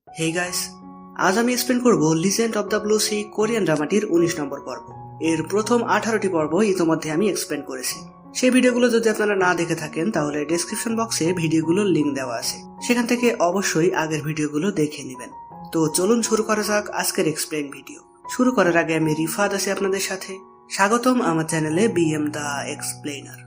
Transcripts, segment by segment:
Hey guys, আজ আমি explain করব legend of the blue sea Korean ড্রামাটির 19 নম্বর পর্ব। এর প্রথম 18টি পর্ব ইতোমধ্যে আমি এক্সপ্লেন করেছি। সেই ভিডিওগুলো যদি আপনারা না দেখে থাকেন তাহলে ডেসক্রিপশন বক্সে ভিডিওগুলোর লিংক দেওয়া আছে, সেখান থেকে অবশ্যই আগের ভিডিওগুলো দেখে নেবেন। তো চলুন শুরু করা যাক আজকের এক্সপ্লেন ভিডিও। শুরু করার আগে আমি রিফাত আছি আপনাদের সাথে। স্বাগতম আমার চ্যানেলে বিএম দ্য এক্সপ্লেনার।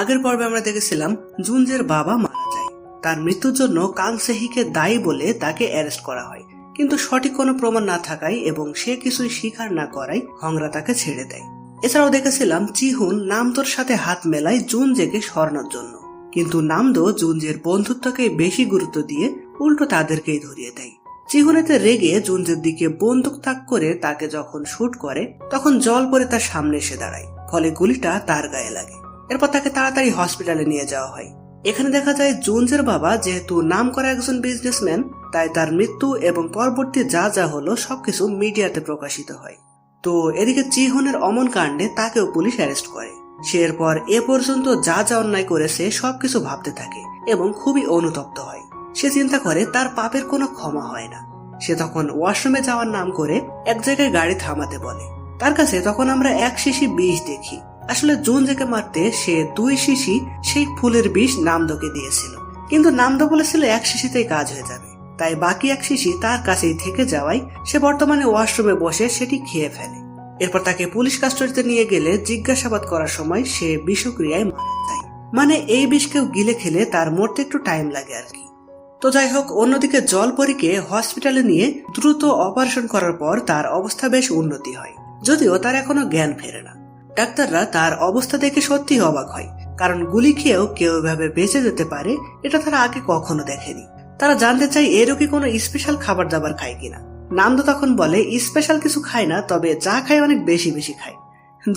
আগের পর্বে আমরা দেখেছিলাম জুনজের বাবা মারা যায়। তার মৃত্যুর জন্য কাং সেহিকে দায়ী বলে তাকে অ্যারেস্ট করা হয়, কিন্তু সঠিক কোনো প্রমাণ না থাকায় এবং সে কিছুই স্বীকার না করায় হংরা তাকে ছেড়ে দেয়। এছাড়াও দেখেছিলাম চিহুন নামদোর সাথে হাত মেলায় জুনজেকে সরানোর জন্য, কিন্তু নামদো জুনজের বন্ধুত্বকে বেশি গুরুত্ব দিয়ে উল্টো তাদেরকেই ধরিয়ে দেয়। চিহুনেতে রেগে জুনজের দিকে বন্দুক তাক করে তাকে যখন শুট করে তখন জল পরে তার সামনে এসে দাঁড়ায়, ফলে গুলিটা তার গায়ে লাগে। এরপর তাকে তাড়াতাড়ি হসপিটালে নিয়ে যাওয়া হয়। এখানে দেখা যায় জুনজের বাবা যেহেতু নাম করা একজন বিজনেসম্যান, তাই তার মৃত্যু এবং পরবর্তী যা যা হলো সবকিছু মিডিয়াতে প্রকাশিত হয়। তো এদিকে চিহুনের অমন কাণ্ডে তাকেও পুলিশ অ্যারেস্ট করে। সে এরপর এ পর্যন্ত যা যা অন্যায় করেছে সবকিছু ভাবতে থাকে এবং খুবই অনুতপ্ত হয়। সে চিন্তা করে তার পাপের কোনো ক্ষমা হয় না। সে তখন ওয়াশরুমে যাওয়ার নাম করে এক জায়গায় গাড়ি থামাতে বলে। তার কাছে তখন আমরা এক শিশি বিষ দেখি। আসলে জুনজেকে মারতে সে 2 শিশি সেই ফুলের বিষ নামদোকে দিয়েছিল, কিন্তু নামদো বলেছিল 1 শিশিতেই কাজ হয়ে যাবে, তাই বাকি 1 শিশি তার কাছেই থেকে যাওয়ায় সে বর্তমানে ওয়াশরুমে বসে সেটি খেয়ে ফেলে। এরপর তাকে পুলিশ কাস্টডিতে নিয়ে গেলে জিজ্ঞাসাবাদ করার সময় সে বিষক্রিয়ায় মারা যায়। মানে এই বিষ কেউ গিলে খেলে তার মরতে একটু টাইম লাগে আর কি। তো যাই হোক, অন্যদিকে জলপরীকে হসপিটালে নিয়ে দ্রুত অপারেশন করার পর তার অবস্থা বেশ উন্নতি হয়, যদিও তার এখনো জ্ঞান ফেরে না। ডাক্তাররা তার অবস্থা দেখে সত্যিই অবাক হয়, কারণ গুলি খেয়েও কেউ এভাবে বেঁচে যেতে পারে এটা তারা আগে কখনো দেখেনি। তারা জানতে চায় এরও কি কোনো স্পেশাল খাবার দাবার খায় কিনা। নামদো তখন বলে স্পেশাল কিছু খায় না, তবে যা খায় অনেক বেশি বেশি খায়।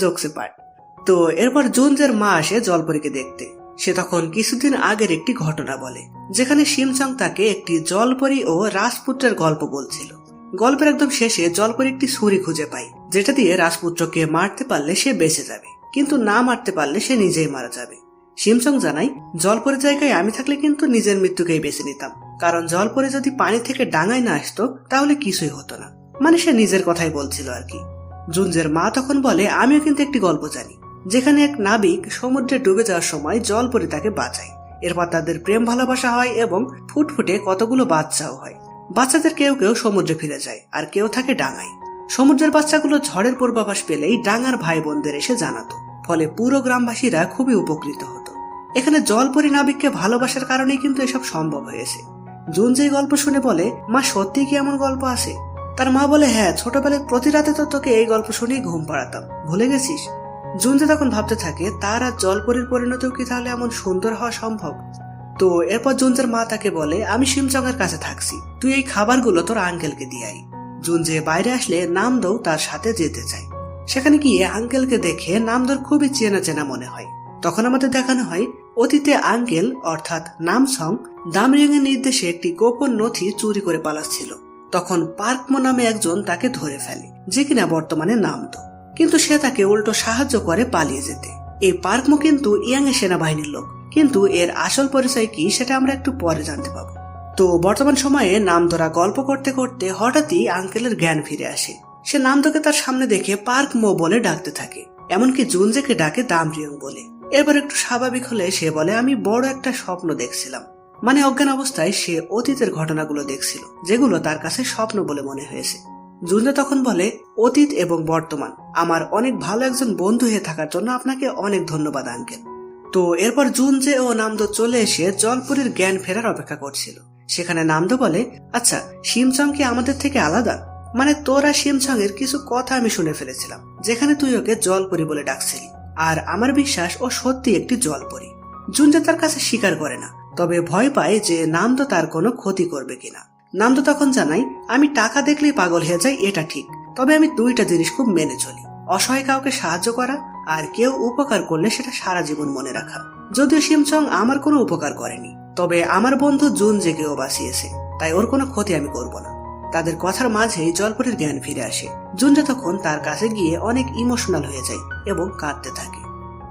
জোকসে পার্ট। তো এরপর জুনজের মা আসে জলপরীকে দেখতে। সে তখন কিছুদিন আগের একটি ঘটনা বলে, যেখানে শিমচং তাকে একটি জলপরী ও রাজপুত্রের গল্প বলছিল। গল্পের একদম শেষে জলপরী একটি ছুরি খুঁজে পায়, যেটা দিয়ে রাজপুত্রকে মারতে পারলে সে বেঁচে যাবে, কিন্তু না মারতে পারলে সে নিজেই মারা যাবে। শিমচং জানায়, জলপরীর জায়গায় আমি থাকলে কিন্তু নিজের মৃত্যুকেই বেছে নিতাম, কারণ জলপরী যদি পানি থেকে ডাঙায় না আসতো তাহলে কিছুই হতো না। মানে সে নিজের কথাই বলছিল আর কি। জুনজের মা তখন বলে, আমিও কিন্তু একটি গল্প জানি, যেখানে এক নাবিক সমুদ্রে ডুবে যাওয়ার সময় জলপরী তাকে বাঁচায়। এরপর তাদের প্রেম ভালোবাসা হয় এবং ফুটফুটে কতগুলো বাচ্চাও হয়। বাচ্চাদের কেউ কেউ সমুদ্রে ফিরে যায় আর কেউ থাকে ডাঙায়। সমুদ্রের বাচ্চাগুলো ঝড়ের পূর্বাভাস পেলেই ডাঙার ভাই বোনদের এসে জানাতো, ফলে পুরো গ্রামবাসীরা খুবই উপকৃত হতো। এখানে জলপরী নাবিককে ভালোবাসার কারণেই কিন্তু এসব সম্ভব হয়েছে। জুনজে গল্প শুনে বলে, মা সত্যি কি এমন গল্প আছে? তার মা বলে, হ্যাঁ, ছোটবেলায় প্রতি রাতে তো তোকে এই গল্প শুনেই ঘুম পাড়াতাম, ভুলে গেছিস? জুনজে তখন ভাবতে থাকে, তার আর জলপরীর পরিণতিও কি তাহলে এমন সুন্দর হওয়া সম্ভব? তো এরপর জুনজের মা তাকে বলে, আমি শিমচং এর কাছে থাকছি, তুই এই খাবারগুলো তোর আঙ্কেলকে দিয়ে আই। জুনজে বাইরে আসলে নামদো তার সাথে যেতে চায়। সেখানে গিয়ে আঙ্কেলকে দেখে নামদোর খুবই চেনা চেনা মনে হয়। তখন আমাদের দেখানো হয় অতীতে আঙ্কেল অর্থাৎ নামসং দামরিং এর নির্দেশে একটি গোপন নথি চুরি করে পালাচ্ছিল। তখন পার্কমো নামে একজন তাকে ধরে ফেলে, যে কিনা বর্তমানে নামদো, কিন্তু সে তাকে উল্টো সাহায্য করে পালিয়ে যেতে। এই পার্কমো কিন্তু ইয়াং এর সেনাবাহিনীর লোক, কিন্তু এর আসল পরিচয় কি সেটা আমরা একটু পরে জানতে পাবো। তো বর্তমান সময়ে নামদোরা গল্প করতে করতে হঠাৎই আঙ্কেলের জ্ঞান ফিরে আসে। সে নামদোকে তার সামনে দেখে পার্কমো বলে ডাকতে থাকে, এমনকি জুনজেকে ডাকে দামরিয়ং বলে। এরপর একটু স্বাভাবিক হলে সে বলে, আমি বড় একটা স্বপ্ন দেখছিলাম। মানে অজ্ঞান অবস্থায় সে অতীতের ঘটনাগুলো দেখছিল, যেগুলো তার কাছে স্বপ্ন বলে মনে হয়েছে। জুনজে তখন বলে, অতীত এবং বর্তমান আমার অনেক ভালো একজন বন্ধু হয়ে থাকার জন্য আপনাকে অনেক ধন্যবাদ আঙ্কেল। তো এরপর জুনজে ও নামদো চলে এসে জলপরীর জ্ঞান ফেরার অপেক্ষা করছিল। সেখানে নামদো বলে, আচ্ছা, শিমচং কি আমাদের থেকে আলাদা? মানে তোরা শিমচং এর কিছু কথা আমি শুনে ফেলেছিলাম, যেখানে তুই ওকে জলপরী বলে ডাকছিলি, আর আমার বিশ্বাস ও সত্যি একটি জলপরী। জুনজে তার কাছে স্বীকার করে না, তবে ভয় পায় যে নামদো তার কোনো ক্ষতি করবে কিনা। নামদো তখন জানাই, আমি টাকা দেখলেই পাগল হয়ে যাই এটা ঠিক, তবে আমি 2টা জিনিস খুব মেনে চলি, অসহায় কাউকে সাহায্য করা আর কেউ উপকার করলে সেটা সারা জীবন মনে রাখা। যদিও শিমচং আমার কোনো উপকার করেনি, তবে আমার বন্ধু জুনজেকেও বাঁচিয়েছে, তাই ওর কোনো ক্ষতি আমি করব না। তাদের কথার মাঝেই জলপরীর জ্ঞান ফিরে আসে। জুনজে তখন তার কাছে গিয়ে অনেক ইমোশনাল হয়ে যায় এবং কাঁদতে থাকে।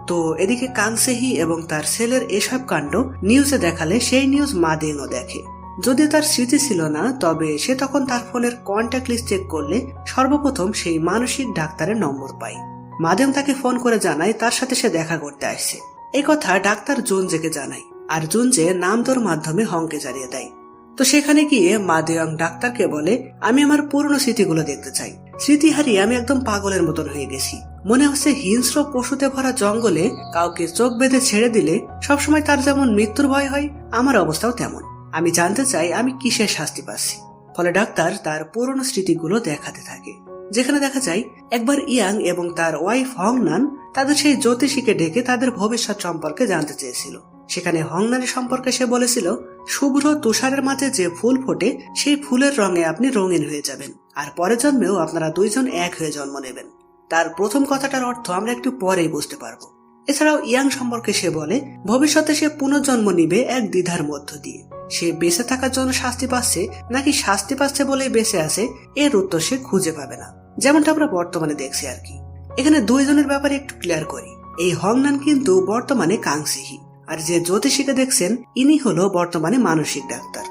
তো এদিকে কাংসেহি এবং তার ছেলের এসব কাণ্ড নিউজে দেখালে সেই নিউজ মাদেংও দেখে। যদিও তার স্মৃতি ছিল না, তবে সে তখন তার ফোনের কন্ট্যাক্ট লিস্ট চেক করলে সর্বপ্রথম সেই মানসিক ডাক্তারের নম্বর পায়। মাদেং তাকে ফোন করে জানায় তার সাথে সে দেখা করতে আসছে। এই কথা ডাক্তার জুনজেকে জানায়, আর জুনজে নামদর মাধ্যমে হংকে জানিয়ে দেয়। তো সেখানে গিয়ে মাদেং ডাক্তারকে বলে, আমি আমার পুরনো স্মৃতিগুলো দেখতে চাই। স্মৃতি হারিয়ে আমি একদম পাগলের মতন হয়ে গেছি। মনে হচ্ছে হিংস্র পশুতে ভরা জঙ্গলে কাউকে চোখ বেঁধে ছেড়ে দিলে সবসময় তার যেমন মৃত্যুর ভয় হয়, আমার অবস্থাও তেমন। আমি জানতে চাই আমি কিসের শাস্তি পাচ্ছি। ফলে ডাক্তার তার পুরনো স্মৃতিগুলো দেখাতে থাকে, যেখানে দেখা যায় একবার ইয়াং এবং তার ওয়াইফ হংনান তাদের সেই জ্যোতিষীকে ডেকে তাদের ভবিষ্যৎ সম্পর্কে জানতে চেয়েছিল। সেখানে হংনানের সম্পর্কে সে বলেছিল, শুভ্র তুষারের মাঝে যে ফুল ফোটে সেই ফুলের রঙে আপনি রঙিন হয়ে যাবেন, আর পরের জন্মেও আপনারা দুইজন এক হয়ে জন্ম নেবেন। তার প্রথম কথাটার অর্থ আমরা একটু পরেই বুঝতে পারবো। এছাড়াও ইয়াং সম্পর্কে সে বলে, ভবিষ্যতে সে পুনর্জন্ম নিবে এক দ্বিধার মধ্য দিয়ে। সে বেঁচে থাকার জন্য শাস্তি পাচ্ছে নাকি শাস্তি পাচ্ছে বলেই বেঁচে আছে, এর উত্তর সে খুঁজে পাবে না, যেমনটা আমরা বর্তমানে দেখছি আর কি। এখানে দুইজনের ব্যাপারে একটু ক্লিয়ার করি। এই হংনান কিন্তু বর্তমানে কাংসেহি, আর যে জ্যোতিষীকে দেখছেন ইনি হলো বর্তমানে মানসিক ডাক্তার।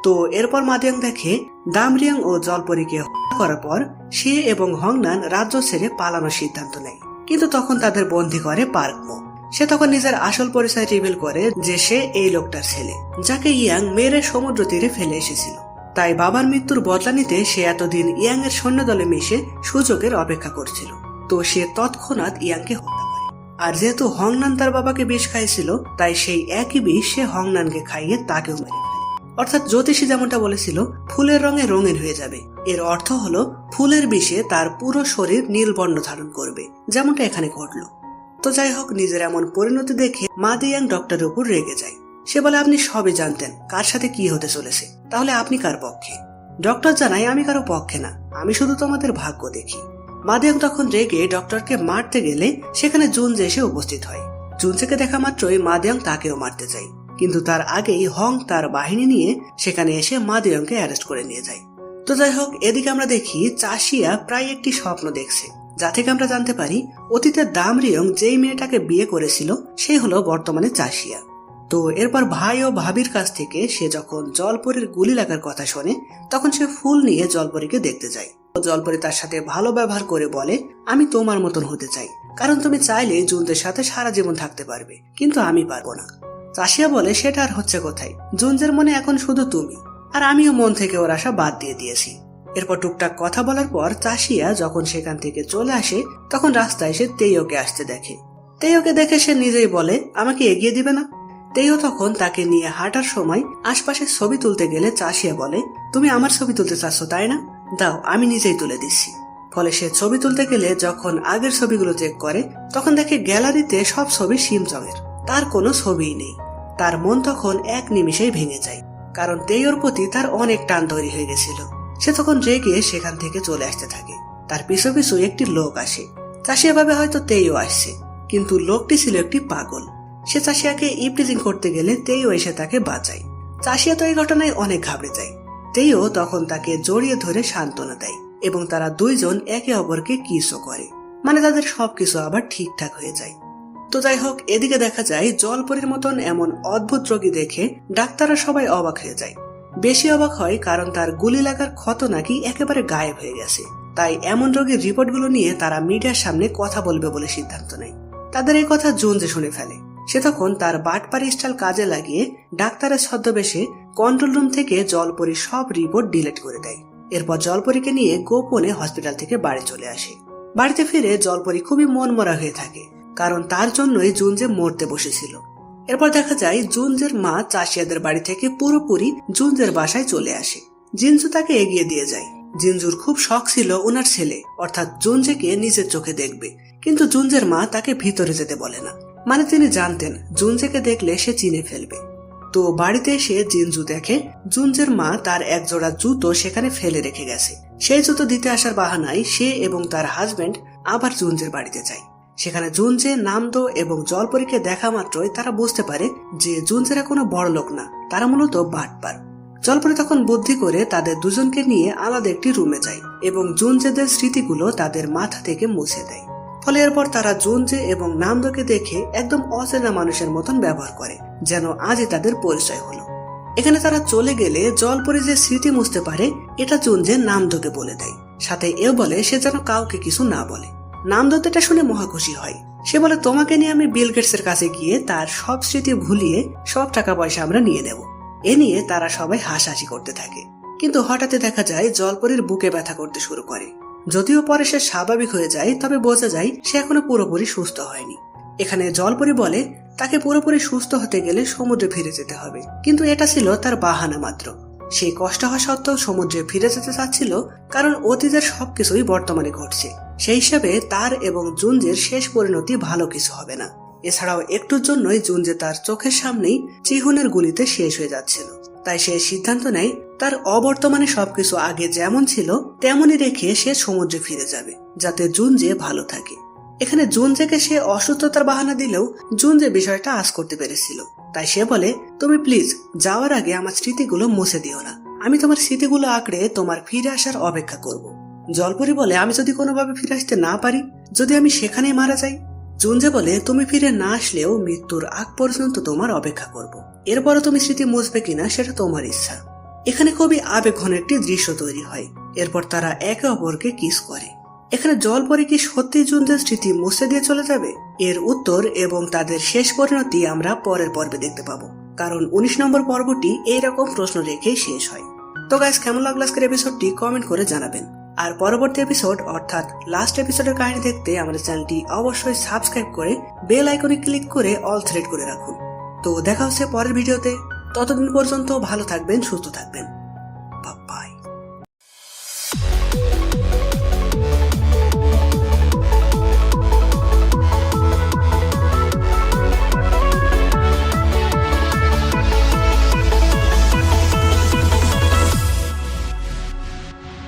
তো এরপর মাদেং দেখে দামরিয়াং ও জলপরীকে হত্যা করার পর সে এবং হংনান রাজ্য ছেড়ে পালানোর সিদ্ধান্ত নেয়। কিন্তু তখন তাদের বন্দী করে পার্কমো। সে তখন নিজের আসল পরিচয় রিভিল করে যে সে এই লোকটার ছেলে, যাকে ইয়াং মেরে সমুদ্র তীরে ফেলে এসেছিল। তাই বাবার মৃত্যুর বদলা নিতে সে এতদিন ইয়াং এর সৈন্য দলে মিশে সুযোগের অপেক্ষা করছিল। তো সে তৎক্ষণাৎ ইয়াংকে হত্যা করে। আর যেহেতু হংনান তার বাবাকে বিষ খাইছিল, তাই সেই একই বিষ সে হংনানকে খাইয়ে তাকেও মেরে ফেলে। অর্থাৎ জ্যোতিষী যেমনটা বলেছিল ফুলের রঙে রঙিন হয়ে যাবে, এর অর্থ হলো ফুলের বিষে তার পুরো শরীর নীল বর্ণ ধারণ করবে, যেমনটা এখানে ঘটলো। তো যাই হোক, নিজের এমন পরিণতি দেখে মাদেং ডক্টরের উপর রেগে যায়। সে বলে, আপনি সবই জানতেন কার সাথে কি হতে চলেছে, তাহলে আপনি কার পক্ষে? ডক্টর জানায়, আমি কারো পক্ষে না, আমি শুধু তোমাদের ভাগ্য দেখি। মাদেং তখন রেগে ডক্টরকে মারতে গেলে সেখানে জুনজে এসে উপস্থিত হয়। জুনজেকে দেখা মাত্রই মাদেং তাকেও মারতে যায়, কিন্তু তার আগেই হং তার বাহিনী নিয়ে সেখানে এসে মাদেংকে অ্যারেস্ট করে নিয়ে যায়। তো যাই হোক, এদিকে আমরা দেখি চাষিয়া প্রায় একটি স্বপ্ন দেখছে, যা থেকে আমরা জানতে পারি অতীতে দামরিয়ং যেই মেয়েটাকে বিয়ে করেছিল সে হলো বর্তমানে চাষিয়া। তো এরপর ভাই ও ভাবির কাছ থেকে সে যখন জলপরীর গুলি লাগার কথা শোনে, তখন সে ফুল নিয়ে জলপরীকে দেখতে যায়। জলপরী তার সাথে ভালো ব্যবহার করে বলে, আমি তোমার মতন হতে চাই, কারণ তুমি চাইলে জুনজের সাথে সারা জীবন থাকতে পারবে, কিন্তু আমি পারবো না। চাষিয়া বলে, সেটা আর হচ্ছে কোথায়, জুনজের মনে এখন শুধু তুমি, আর আমিও মন থেকে ওর আশা বাদ দিয়ে দিয়েছি। এরপর টুকটাক কথা বলার পর চাষিয়া যখন সেখান থেকে চলে আসে, তখন রাস্তায় সে তেইওকে আসতে দেখে। তেইওকে দেখে সে নিজেই বলে, আমাকে এগিয়ে দিবে না? তেইও তখন তাকে নিয়ে হাঁটার সময় আশপাশে ছবি তুলতে গেলে চাষিয়া বলে, তুমি আমার ছবি তুলতে চাচ্ছ তাই না, দাও আমি নিজেই তুলে দিচ্ছি। ফলে সে ছবি তুলতে গেলে যখন আগের ছবিগুলো চেক করে, তখন দেখে গ্যালারিতে সব ছবি শিমচঙের, তার কোনো ছবিই নেই। তার মন তখন এক নিমিষেই ভেঙে যায়, কারণ তেইওর প্রতি তার অনেক টান তৈরি হয়ে গেছিল। সে তখন রেগে সেখান থেকে চলে আসতে থাকে। তার পিছু পিছু একটি লোক আসে। চাষিয়া ভাবে হয়তো তেইও আসছে, কিন্তু লোকটি ছিল একটি পাগল। সে চাষিয়াকে ইপটিজিং করতে গেলে তেইও এসে তাকে বাঁচায়। চাষিয়া তো এই ঘটনায় অনেক ঘাবড়ে যায়। তেইও তখন তাকে জড়িয়ে ধরে সান্ত্বনা দেয় এবং তারা দুইজন একে অপরকে কিসও করে, মানে তাদের সবকিছু আবার ঠিকঠাক হয়ে যায়। তো যাই হোক, এদিকে দেখা যায় জলপরীর মতন এমন অদ্ভুত রোগী দেখে ডাক্তাররা সবাই অবাক হয়ে যায়। বেশি অবাক হয় কারণ তার গুলি লাগার ক্ষত নাকি একেবারে গায়েব হয়ে গেছে। তাই এমন রোগীর রিপোর্টগুলো নিয়ে তারা মিডিয়ার সামনে কথা বলবে বলে সিদ্ধান্ত নেয়। তাদের এই কথা জুনজে শুনে ফেলে। সে তখন তার বাটপারি স্টাইল কাজে লাগিয়ে ডাক্তারের ছদ্মবেশে কন্ট্রোল রুম থেকে জলপরীর সব রিপোর্ট ডিলিট করে দেয়। এরপর জলপরীকে নিয়ে গোপনে হসপিটাল থেকে বাড়ি চলে আসে। বাড়িতে ফিরে জলপরী খুবই মনমরা হয়ে থাকে, কারণ তার জন্যই জুনজে মরতে বসেছিল। এরপর দেখা যায় জুনজের মা চাষিয়াদের বাড়ি থেকে পুরোপুরি জুনজের বাসায় চলে আসে। জিনজু তাকে এগিয়ে দিয়ে যায়। জিনজুর খুব শখ ছিল ওনার ছেলে অর্থাৎ জুনজেকে নিজের চোখে দেখবে, কিন্তু জুনজের মা তাকে ভিতরে যেতে বলে না, মানে তিনি জানতেন জুনজেকে দেখলে সে চিনে ফেলবে। তো বাড়িতে এসে জিনজু দেখে জুনজের মা তার একজোড়া জুতো সেখানে ফেলে রেখে গেছে। সেই জুতো দিতে আসার বাহানায় সে এবং তার হাজবেন্ড আবার জুনজের বাড়িতে যায়। সেখানে জুনজে, নামদো এবং জলপরীকে দেখা মাত্রই তারা বুঝতে পারে যে জুনজেরা কোনো বড় লোক না, তারা মূলত বাটপার। জলপরী তখন বুদ্ধি করে তাদের দুজনকে নিয়ে আলাদা একটি রুমে যায় এবং জুনজেদের স্মৃতিগুলো তাদের মাথা থেকে মুছে দেয়। ফলে এরপর তারা জুনজে এবং নামদোকে দেখে একদম অচেনা মানুষের মতন ব্যবহার করে, যেন আজই তাদের পরিচয় হলো। এখানে তারা চলে গেলে জলপরি যে স্মৃতি মুছতে পারে এটা জুনজে নামদোকে বলে দেয়, সাথে এও বলে সে যেন কাউকে কিছু না বলে। নামদো এটা শুনে মহা খুশি হয়। সে বলে তোমাকে নিয়ে আমি বিল গেটসের কাছে গিয়ে তার সব স্মৃতি ভুলিয়ে সব টাকা পয়সা আমরা নিয়ে নেব। এ নিয়ে তারা সবাই হাসাহাসি করতে থাকে। কিন্তু হঠাৎই দেখা যায় জলপরির বুকে ব্যথা করতে শুরু করে। যদিও পরে সে স্বাভাবিক হয়ে যায়, তবে বোঝা যায় সে এখনো পুরোপুরি সুস্থ হয়নি। এখানে জলপরি বলে তাকে পুরোপুরি সুস্থ হতে গেলে সমুদ্রে ফিরে যেতে হবে, কিন্তু এটা ছিল তার বাহানা মাত্র। সেই কষ্ট হওয়া সত্ত্বেও সমুদ্রে ফিরে যেতে চাচ্ছিল, কারণ অতীতের সবকিছুই বর্তমানে ঘটছে। সেই হিসাবে তার এবং জুনজের শেষ পরিণতি ভালো কিছু হবে না। এছাড়াও একটুর জন্যই জুনজে তার চোখের সামনেই চিহুনের গুলিতে শেষ হয়ে যাচ্ছিল। তাই সে সিদ্ধান্ত নেয় তার অবর্তমানে সবকিছু আগে যেমন ছিল তেমনই রেখে সে সমুদ্রে ফিরে যাবে, যাতে জুনজে ভালো থাকে। এখানে জুনজেকে সে অসুস্থতার বাহানা দিলেও জুনজে বিষয়টা আঁচ করতে পেরেছিল। তাই সে বলে তুমি প্লিজ যাওয়ার আগে আমার স্মৃতিগুলো মুছে দিও না, আমি তোমার স্মৃতিগুলো আঁকড়ে তোমার ফিরে আসার অপেক্ষা করব। জলপরি বলে আমি যদি কোনোভাবে ফিরে আসতে না পারি, যদি আমি সেখানেই মারা যাই? জুনজে বলে তুমি ফিরে না আসলেও মৃত্যুর আগ পর্যন্ত তোমার অপেক্ষা করব। এরপরও তুমি স্মৃতি মুছবে কিনা সেটা তোমার ইচ্ছা। এখানে খুবই আবেগঘন একটি দৃশ্য তৈরি হয়। এরপর তারা একে অপরকে কিস করে। এখানে জলপরি কি সত্যি জুনজের স্মৃতি মুছে দিয়ে চলে যাবে? এর উত্তর এবং তাদের শেষ পরিণতি আমরা পরের পর্বে দেখতে পাবো, কারণ 19 নম্বর পর্বটি এইরকম প্রশ্ন রেখে শেষ হয়। তো গাইস, কেমন লাগলো আজকের এপিসোডটি কমেন্ট করে জানাবেন। আর পরবর্তী এপিসোড অর্থাৎ লাস্ট এপিসোডের কাহিনী দেখতে আমাদের চ্যানেলটি অবশ্যই সাবস্ক্রাইব করে বেল আইকনে ক্লিক করে অল থ্রেড করে রাখুন। তো দেখা হচ্ছে পরের ভিডিওতে। ততদিন পর্যন্ত ভালো থাকবেন, সুস্থ থাকবেন। বাই।